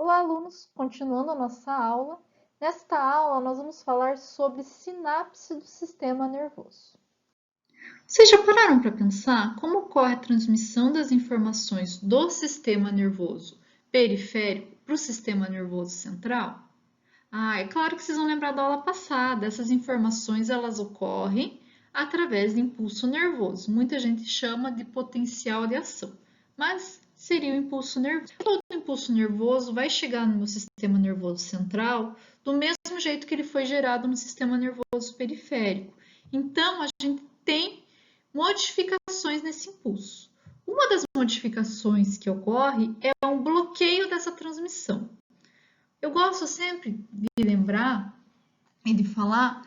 Olá, alunos! Continuando a nossa aula, nesta aula nós vamos falar sobre sinapse do sistema nervoso. Vocês já pararam para pensar como ocorre a transmissão das informações do sistema nervoso periférico para o sistema nervoso central? É claro que vocês vão lembrar da aula passada. Essas informações elas ocorrem através de impulso nervoso. Muita gente chama de potencial de ação, mas seria o impulso nervoso. Todo impulso nervoso vai chegar no meu sistema nervoso central do mesmo jeito que ele foi gerado no sistema nervoso periférico. Então, a gente tem modificações nesse impulso. Uma das modificações que ocorre é um bloqueio dessa transmissão. Eu gosto sempre de lembrar e de falar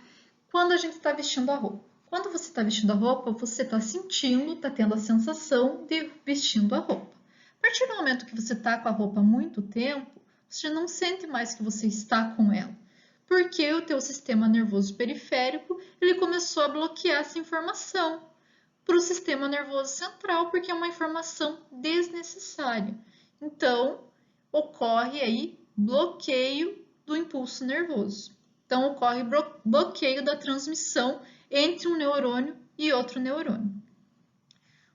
quando a gente está vestindo a roupa. Quando você está vestindo a roupa, você está sentindo, está tendo a sensação de vestindo a roupa. A partir do momento que você está com a roupa há muito tempo, você não sente mais que você está com ela, porque o teu sistema nervoso periférico ele começou a bloquear essa informação para o sistema nervoso central, porque é uma informação desnecessária. Então, ocorre aí bloqueio do impulso nervoso. Então, ocorre bloqueio da transmissão entre um neurônio e outro neurônio.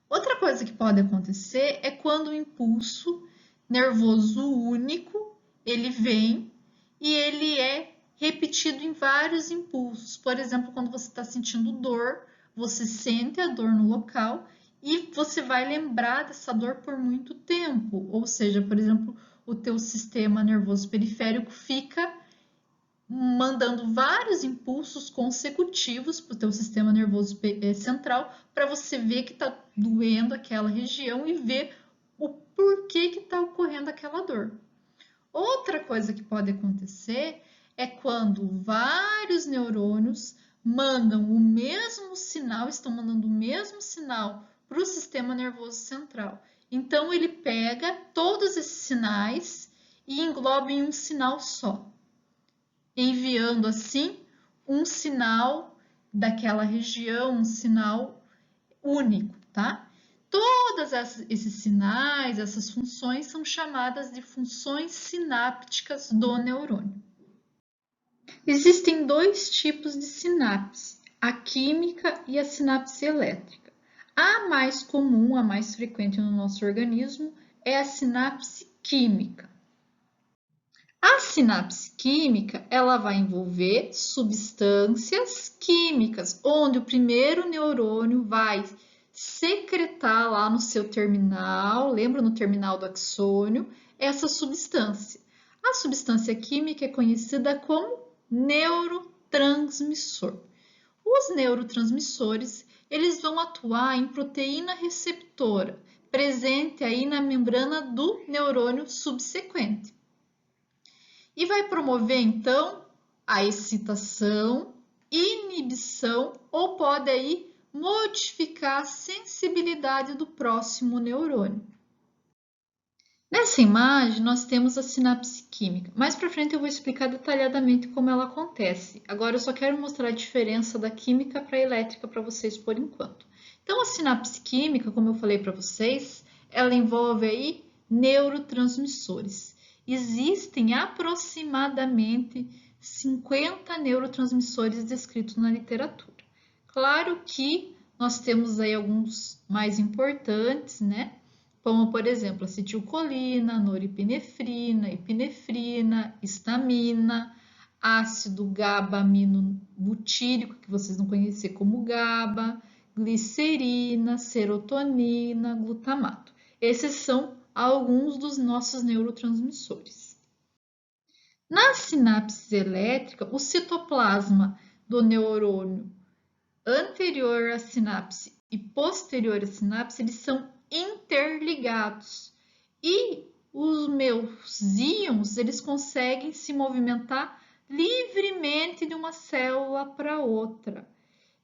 Outra coisa que pode acontecer é quando o impulso nervoso único, ele vem e ele é repetido em vários impulsos. Por exemplo, quando você está sentindo dor, você sente a dor no local e você vai lembrar dessa dor por muito tempo. Ou seja, por exemplo, o teu sistema nervoso periférico fica mandando vários impulsos consecutivos para o teu sistema nervoso central para você ver que está doendo aquela região e ver o porquê que está ocorrendo aquela dor. Outra coisa que pode acontecer é quando vários neurônios mandam o mesmo sinal, estão mandando o mesmo sinal para o sistema nervoso central. Então, ele pega todos esses sinais e engloba em um sinal só, enviando assim um sinal daquela região, um sinal único, tá? Todos esses sinais, essas funções são chamadas de funções sinápticas do neurônio. Existem dois tipos de sinapse, a química e a sinapse elétrica. A mais comum, a mais frequente no nosso organismo é a sinapse química. A sinapse química, ela vai envolver substâncias químicas, onde o primeiro neurônio vai secretar lá no seu terminal, lembra no terminal do axônio, essa substância. A substância química é conhecida como neurotransmissor. Os neurotransmissores, eles vão atuar em proteína receptora, presente aí na membrana do neurônio subsequente. E vai promover, então, a excitação, inibição ou pode aí modificar a sensibilidade do próximo neurônio. Nessa imagem, nós temos a sinapse química. Mais para frente eu vou explicar detalhadamente como ela acontece. Agora eu só quero mostrar a diferença da química para a elétrica para vocês por enquanto. Então, a sinapse química, como eu falei para vocês, ela envolve aí neurotransmissores. Existem aproximadamente 50 neurotransmissores descritos na literatura. Claro que nós temos aí alguns mais importantes, né? Como, por exemplo, acetilcolina, norepinefrina, epinefrina, histamina, ácido GABA-aminobutírico, que vocês vão conhecer como GABA, glicerina, serotonina, glutamato. Esses são alguns dos nossos neurotransmissores. Na sinapse elétrica, o citoplasma do neurônio anterior à sinapse e posterior à sinapse, eles são interligados. E os meus íons, eles conseguem se movimentar livremente de uma célula para outra.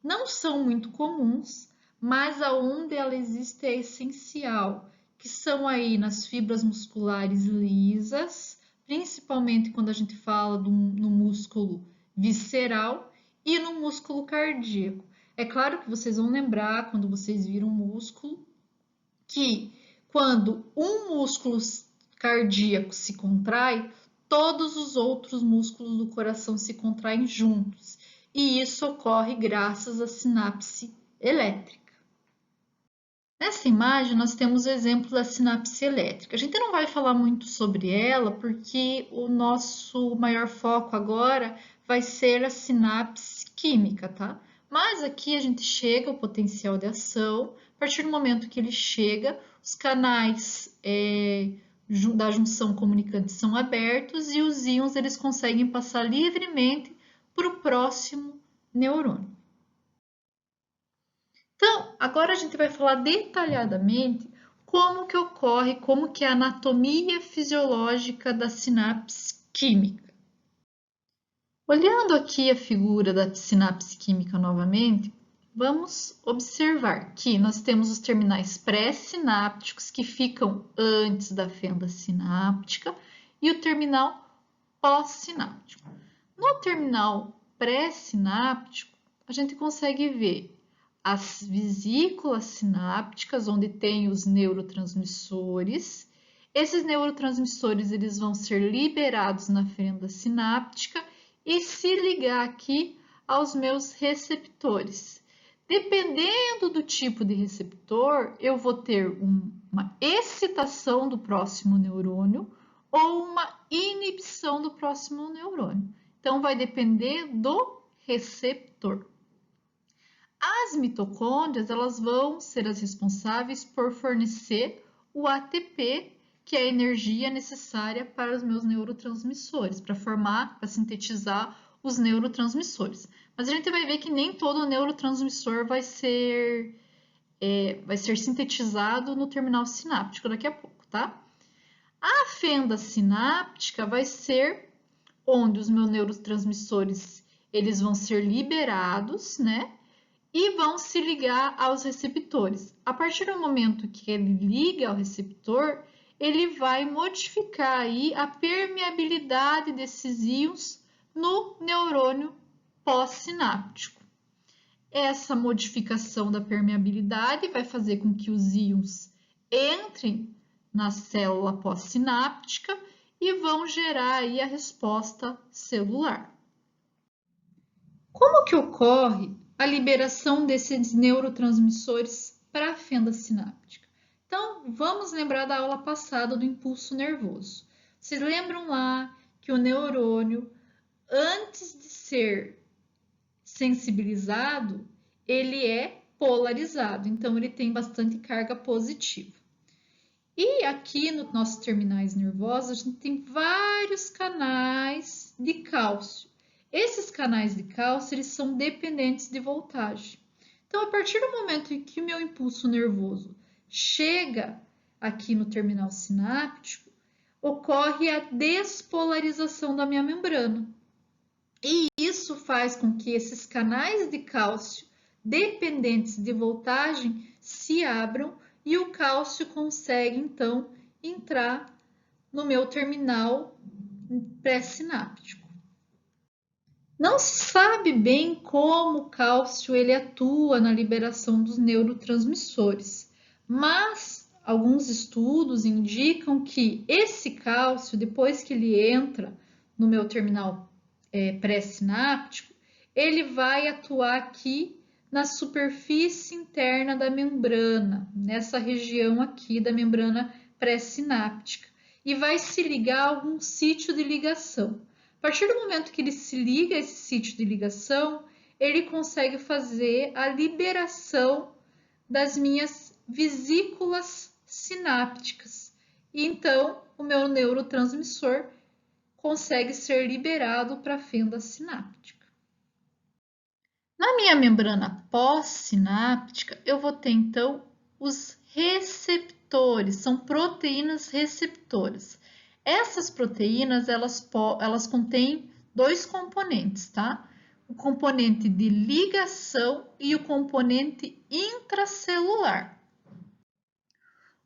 Não são muito comuns, mas aonde ela existe é essencial, que são aí nas fibras musculares lisas, principalmente quando a gente fala no músculo visceral e no músculo cardíaco. É claro que vocês vão lembrar, quando vocês viram um músculo, que quando um músculo cardíaco se contrai, todos os outros músculos do coração se contraem juntos. E isso ocorre graças à sinapse elétrica. Nessa imagem, nós temos o exemplo da sinapse elétrica. A gente não vai falar muito sobre ela, porque o nosso maior foco agora vai ser a sinapse química, tá? Mas aqui a gente chega ao potencial de ação. A partir do momento que ele chega, os canais da junção comunicante são abertos e os íons eles conseguem passar livremente para o próximo neurônio. Então, agora a gente vai falar detalhadamente como que ocorre, como que é a anatomia fisiológica da sinapse química. Olhando aqui a figura da sinapse química novamente, vamos observar que nós temos os terminais pré-sinápticos que ficam antes da fenda sináptica e o terminal pós-sináptico. No terminal pré-sináptico, a gente consegue ver as vesículas sinápticas, onde tem os neurotransmissores. Esses neurotransmissores eles vão ser liberados na fenda sináptica e se ligar aqui aos meus receptores. Dependendo do tipo de receptor, eu vou ter uma excitação do próximo neurônio ou uma inibição do próximo neurônio. Então, vai depender do receptor. As mitocôndrias, elas vão ser as responsáveis por fornecer o ATP, que é a energia necessária para os meus neurotransmissores, para sintetizar os neurotransmissores. Mas a gente vai ver que nem todo neurotransmissor vai ser sintetizado no terminal sináptico daqui a pouco, tá? A fenda sináptica vai ser onde os meus neurotransmissores eles vão ser liberados, né? E vão se ligar aos receptores. A partir do momento que ele liga ao receptor, ele vai modificar aí a permeabilidade desses íons no neurônio pós-sináptico. Essa modificação da permeabilidade vai fazer com que os íons entrem na célula pós-sináptica e vão gerar aí a resposta celular. Como que ocorre a liberação desses neurotransmissores para a fenda sináptica? Então, vamos lembrar da aula passada do impulso nervoso. Vocês lembram lá que o neurônio, antes de ser sensibilizado, ele é polarizado, então ele tem bastante carga positiva. E aqui nos nossos terminais nervosos, a gente tem vários canais de cálcio. Esses canais de cálcio eles são dependentes de voltagem. Então, a partir do momento em que o meu impulso nervoso chega aqui no terminal sináptico, ocorre a despolarização da minha membrana. E isso faz com que esses canais de cálcio dependentes de voltagem se abram e o cálcio consegue, então, entrar no meu terminal pré-sináptico. Não se sabe bem como o cálcio ele atua na liberação dos neurotransmissores, mas alguns estudos indicam que esse cálcio, depois que ele entra no meu terminal pré-sináptico, ele vai atuar aqui na superfície interna da membrana, nessa região aqui da membrana pré-sináptica, e vai se ligar a algum sítio de ligação. A partir do momento que ele se liga a esse sítio de ligação, ele consegue fazer a liberação das minhas vesículas sinápticas. E então, o meu neurotransmissor consegue ser liberado para a fenda sináptica. Na minha membrana pós-sináptica, eu vou ter, então, os receptores, são proteínas receptoras. Essas proteínas, elas contêm dois componentes, tá? O componente de ligação e o componente intracelular.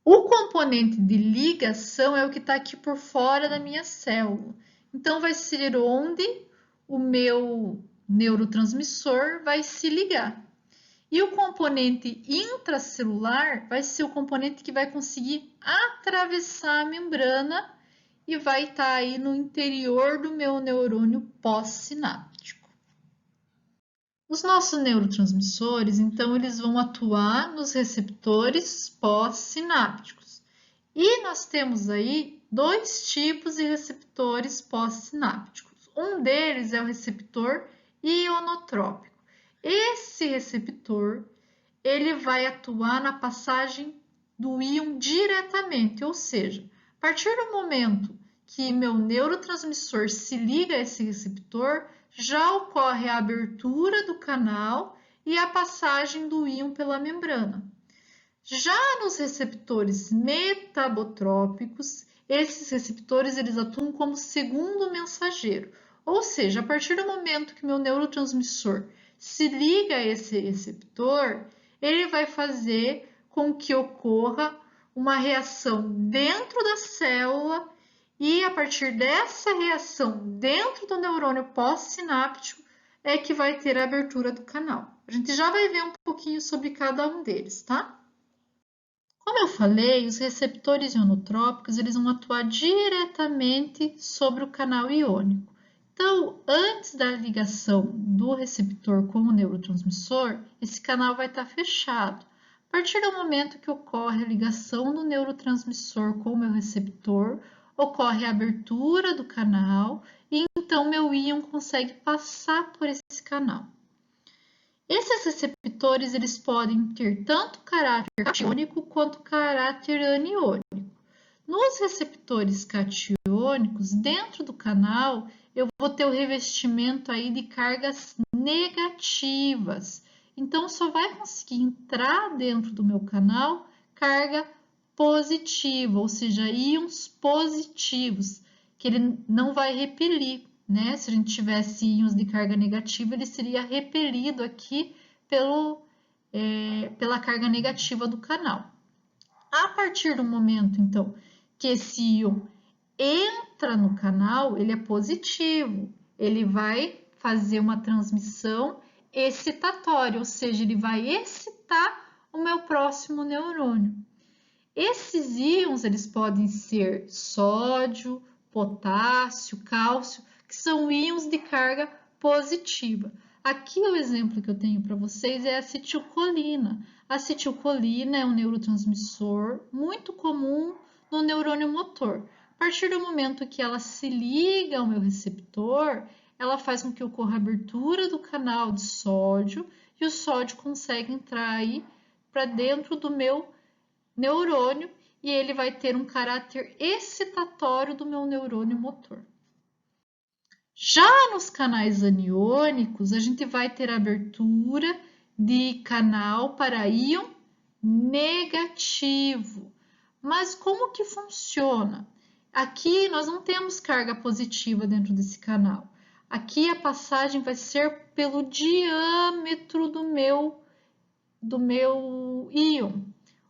O componente de ligação é o que está aqui por fora da minha célula. Então, vai ser onde o meu neurotransmissor vai se ligar. E o componente intracelular vai ser o componente que vai conseguir atravessar a membrana e vai estar aí no interior do meu neurônio pós-sináptico. Os nossos neurotransmissores, então, eles vão atuar nos receptores pós-sinápticos. E nós temos aí dois tipos de receptores pós-sinápticos. Um deles é o receptor ionotrópico. Esse receptor, ele vai atuar na passagem do íon diretamente, ou seja, a partir do momento que meu neurotransmissor se liga a esse receptor, já ocorre a abertura do canal e a passagem do íon pela membrana. Já nos receptores metabotrópicos, esses receptores eles atuam como segundo mensageiro, ou seja, a partir do momento que meu neurotransmissor se liga a esse receptor, ele vai fazer com que ocorra uma reação dentro da célula e a partir dessa reação dentro do neurônio pós-sináptico é que vai ter a abertura do canal. A gente já vai ver um pouquinho sobre cada um deles, tá? Como eu falei, os receptores ionotrópicos eles vão atuar diretamente sobre o canal iônico. Então, antes da ligação do receptor com o neurotransmissor, esse canal vai estar fechado. A partir do momento que ocorre a ligação do neurotransmissor com o meu receptor, ocorre a abertura do canal e então meu íon consegue passar por esse canal. Esses receptores eles podem ter tanto caráter catiônico quanto caráter aniônico. Nos receptores catiônicos, dentro do canal, eu vou ter o revestimento aí de cargas negativas. Então, só vai conseguir entrar dentro do meu canal carga positiva, ou seja, íons positivos, que ele não vai repelir, né? Se a gente tivesse íons de carga negativa, ele seria repelido aqui pela carga negativa do canal. A partir do momento, então, que esse íon entra no canal, ele é positivo, ele vai fazer uma transmissão excitatória, ou seja, ele vai excitar o meu próximo neurônio. Esses íons, eles podem ser sódio, potássio, cálcio, que são íons de carga positiva. Aqui o exemplo que eu tenho para vocês é a acetilcolina. A acetilcolina é um neurotransmissor muito comum no neurônio motor. A partir do momento que ela se liga ao meu receptor, ela faz com que ocorra a abertura do canal de sódio e o sódio consegue entrar aí para dentro do meu neurônio e ele vai ter um caráter excitatório do meu neurônio motor. Já nos canais aniônicos, a gente vai ter abertura de canal para íon negativo. Mas como que funciona? Aqui nós não temos carga positiva dentro desse canal. Aqui a passagem vai ser pelo diâmetro do meu íon.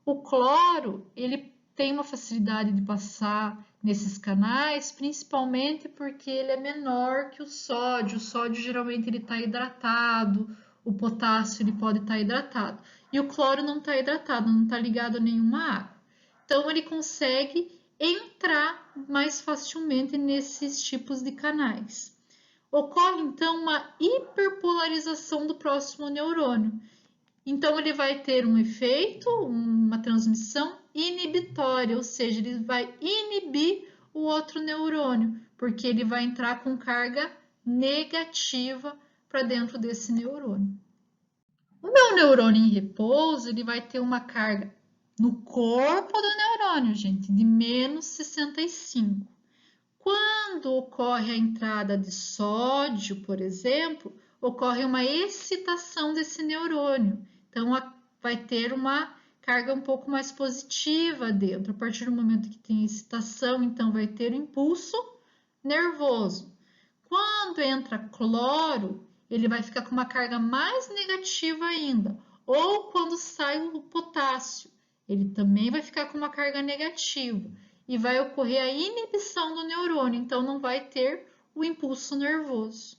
O cloro, ele tem uma facilidade de passar nesses canais, principalmente porque ele é menor que o sódio. O sódio geralmente ele está hidratado, o potássio ele pode estar hidratado. E o cloro não está hidratado, não está ligado a nenhuma água. Então, ele consegue entrar mais facilmente nesses tipos de canais. Ocorre, então, uma hiperpolarização do próximo neurônio. Então, ele vai ter um efeito, uma transmissão inibitória, ou seja, ele vai inibir o outro neurônio, porque ele vai entrar com carga negativa para dentro desse neurônio. O meu neurônio em repouso, ele vai ter uma carga no corpo do neurônio, gente, de menos 65. Quando ocorre a entrada de sódio, por exemplo, ocorre uma excitação desse neurônio. Então, vai ter uma carga um pouco mais positiva dentro. A partir do momento que tem excitação, então vai ter o impulso nervoso. Quando entra cloro, ele vai ficar com uma carga mais negativa ainda. Ou quando sai o potássio, ele também vai ficar com uma carga negativa. E vai ocorrer a inibição do neurônio, então não vai ter o impulso nervoso.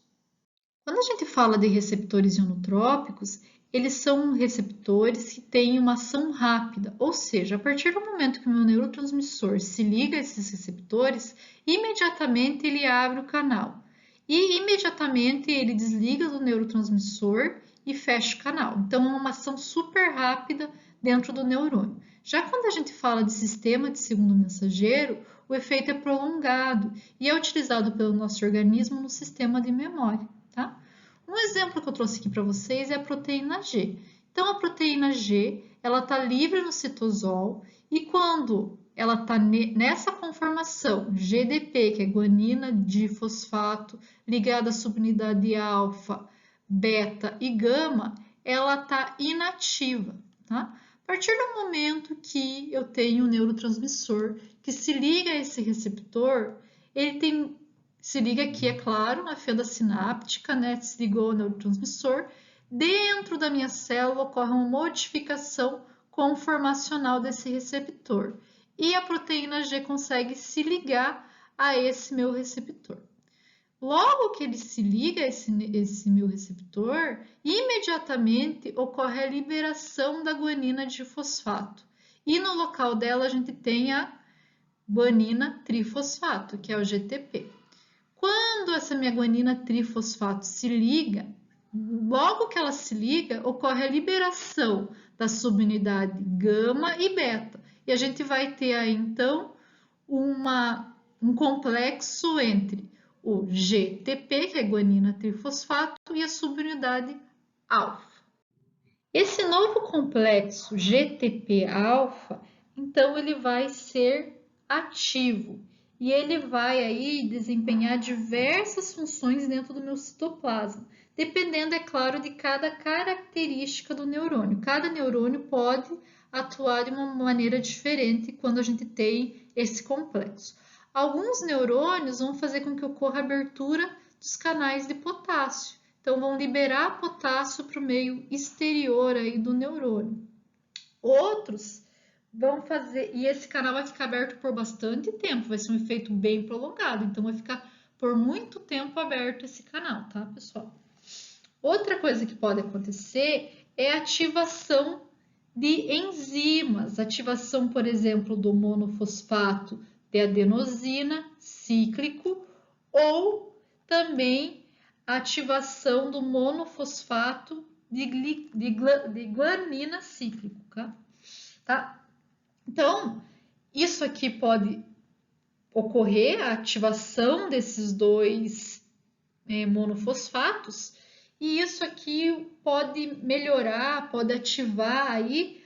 Quando a gente fala de receptores ionotrópicos, eles são receptores que têm uma ação rápida, ou seja, a partir do momento que o meu neurotransmissor se liga a esses receptores, imediatamente ele abre o canal e imediatamente ele desliga do neurotransmissor e fecha o canal. Então, é uma ação super rápida dentro do neurônio. Já quando a gente fala de sistema de segundo mensageiro, o efeito é prolongado e é utilizado pelo nosso organismo no sistema de memória, tá? Um exemplo que eu trouxe aqui para vocês é a proteína G. Então, a proteína G, ela está livre no citosol e quando ela está nessa conformação GDP, que é guanina difosfato, ligada à subunidade alfa, beta e gama, ela está inativa, tá? A partir do momento que eu tenho um neurotransmissor que se liga a esse receptor, se liga aqui, é claro, na fenda sináptica, né? Se ligou ao neurotransmissor. Dentro da minha célula ocorre uma modificação conformacional desse receptor. E a proteína G consegue se ligar a esse meu receptor. Logo que ele se liga a esse meu receptor, imediatamente ocorre a liberação da guanina difosfato. E no local dela a gente tem a guanina trifosfato, que é o GTP. Quando essa minha guanina trifosfato se liga, logo que ela se liga, ocorre a liberação da subunidade gama e beta. E a gente vai ter aí, então, um complexo entre o GTP, que é guanina trifosfato, e a subunidade alfa. Esse novo complexo GTP-alfa, então, ele vai ser ativo e ele vai aí desempenhar diversas funções dentro do meu citoplasma, dependendo, é claro, de cada característica do neurônio. Cada neurônio pode atuar de uma maneira diferente quando a gente tem esse complexo. Alguns neurônios vão fazer com que ocorra a abertura dos canais de potássio. Então, vão liberar potássio para o meio exterior aí do neurônio. Outros vão fazer, e esse canal vai ficar aberto por bastante tempo, vai ser um efeito bem prolongado, então vai ficar por muito tempo aberto esse canal, tá, pessoal? Outra coisa que pode acontecer é a ativação de enzimas, ativação, por exemplo, do monofosfato de adenosina cíclico ou também a ativação do monofosfato de guanina cíclico, tá? Então, isso aqui pode ocorrer, a ativação desses dois monofosfatos, e isso aqui pode melhorar, pode ativar aí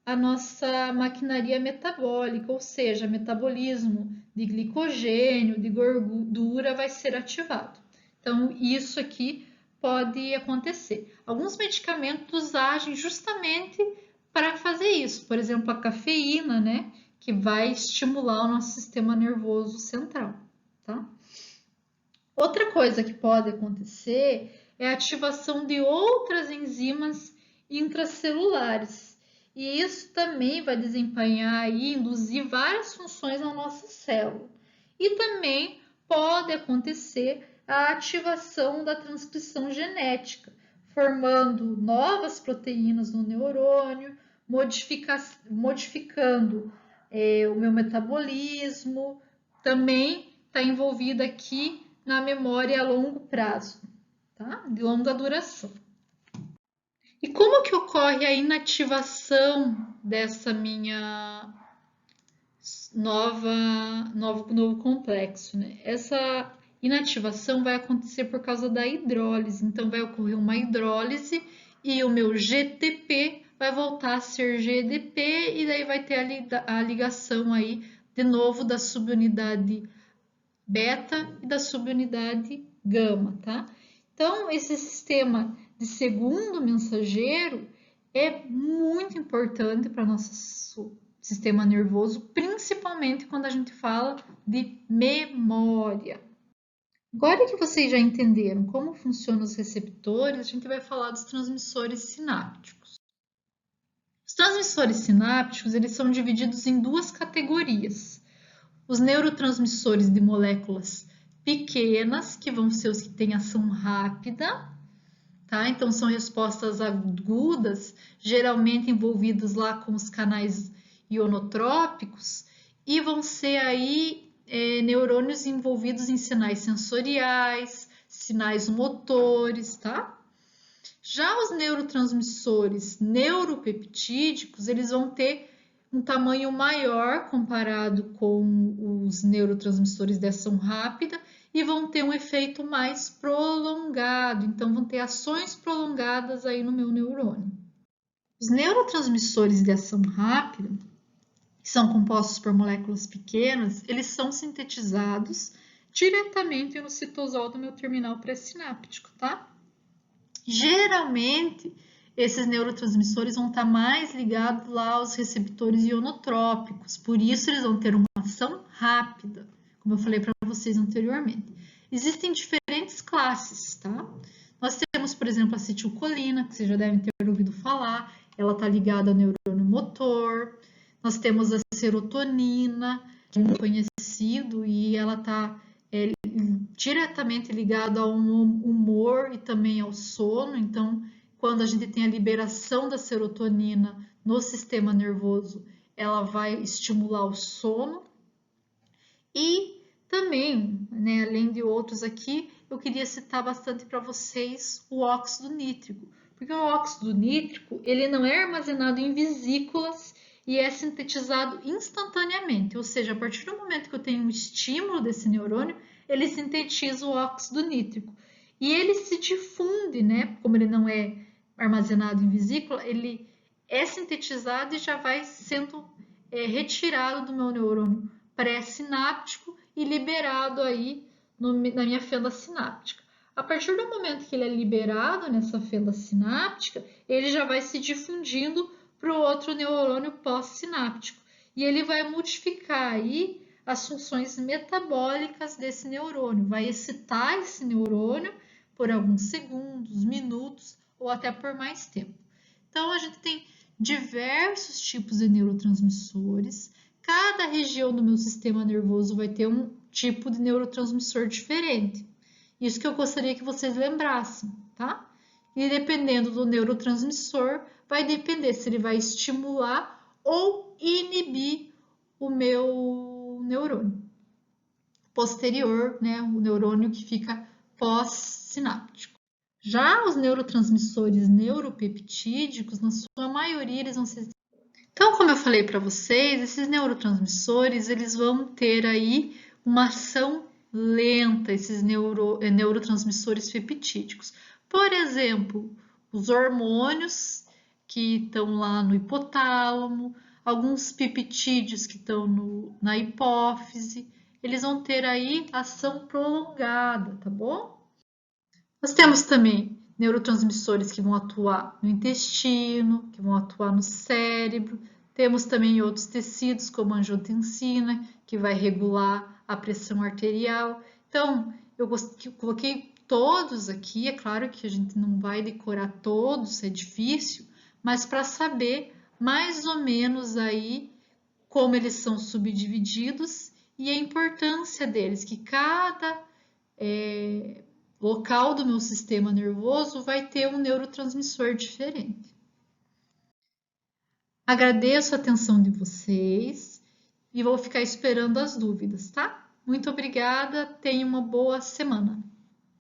a nossa maquinaria metabólica, ou seja, metabolismo de glicogênio, de gordura vai ser ativado. Então, isso aqui pode acontecer. Alguns medicamentos agem justamente para fazer isso. Por exemplo, a cafeína, né? Que vai estimular o nosso sistema nervoso central, tá? Outra coisa que pode acontecer é a ativação de outras enzimas intracelulares. E isso também vai desempenhar e induzir várias funções na nossa célula. E também pode acontecer a ativação da transcrição genética, formando novas proteínas no neurônio, modificando o meu metabolismo. Também está envolvida aqui na memória a longo prazo, tá? De longa duração. E como que ocorre a inativação dessa minha novo complexo, né? Essa inativação vai acontecer por causa da hidrólise. Então, vai ocorrer uma hidrólise e o meu GTP vai voltar a ser GDP e daí vai ter a ligação aí de novo da subunidade beta e da subunidade gama, tá? Então, esse sistema de segundo mensageiro é muito importante para nosso sistema nervoso, principalmente quando a gente fala de memória. Agora que vocês já entenderam como funcionam os receptores, a gente vai falar dos transmissores sinápticos. Os transmissores sinápticos, eles são divididos em duas categorias. Os neurotransmissores de moléculas pequenas, que vão ser os que têm ação rápida, tá? Então, são respostas agudas, geralmente envolvidos lá com os canais ionotrópicos, e vão ser aí neurônios envolvidos em sinais sensoriais, sinais motores, tá? Já os neurotransmissores neuropeptídicos, eles vão ter um tamanho maior comparado com os neurotransmissores de ação rápida e vão ter um efeito mais prolongado, então vão ter ações prolongadas aí no meu neurônio. Os neurotransmissores de ação rápida, que são compostos por moléculas pequenas, eles são sintetizados diretamente no citosol do meu terminal pré-sináptico, tá? Geralmente, esses neurotransmissores vão estar mais ligados lá aos receptores ionotrópicos, por isso eles vão ter uma ação rápida, como eu falei para vocês anteriormente. Existem diferentes classes, tá? Nós temos, por exemplo, a acetilcolina, que vocês já devem ter ouvido falar, ela está ligada ao neurônio motor. Nós temos a serotonina, que é muito conhecido, e ela está diretamente ligada ao humor e também ao sono. Então, quando a gente tem a liberação da serotonina no sistema nervoso, ela vai estimular o sono. E também, né, além de outros aqui, eu queria citar bastante para vocês o óxido nítrico, porque o óxido nítrico ele não é armazenado em vesículas e é sintetizado instantaneamente, ou seja, a partir do momento que eu tenho um estímulo desse neurônio, ele sintetiza o óxido nítrico e ele se difunde, né? Como ele não é armazenado em vesícula, ele é sintetizado e já vai sendo retirado do meu neurônio pré-sináptico e liberado aí na minha fenda sináptica. A partir do momento que ele é liberado nessa fenda sináptica, ele já vai se difundindo para o outro neurônio pós-sináptico e ele vai modificar aí as funções metabólicas desse neurônio, vai excitar esse neurônio por alguns segundos, minutos ou até por mais tempo. Então, a gente tem diversos tipos de neurotransmissores, cada região do meu sistema nervoso vai ter um tipo de neurotransmissor diferente. Isso que eu gostaria que vocês lembrassem, tá? E dependendo do neurotransmissor, vai depender se ele vai estimular ou inibir o meu neurônio posterior, né? O neurônio que fica pós-sináptico. Já os neurotransmissores neuropeptídicos, na sua maioria, eles vão ser... Então, como eu falei para vocês, esses neurotransmissores, eles vão ter aí uma ação lenta, esses neurotransmissores peptídicos. Por exemplo, os hormônios que estão lá no hipotálamo, alguns peptídeos que estão na hipófise, eles vão ter aí ação prolongada, tá bom? Nós temos também neurotransmissores que vão atuar no intestino, que vão atuar no cérebro. Temos também outros tecidos, como a angiotensina, que vai regular a pressão arterial. Então, eu coloquei todos aqui. É claro que a gente não vai decorar todos, é difícil, mas para saber mais ou menos aí como eles são subdivididos e a importância deles, que cada local do meu sistema nervoso vai ter um neurotransmissor diferente. Agradeço a atenção de vocês e vou ficar esperando as dúvidas, tá? Muito obrigada, tenha uma boa semana.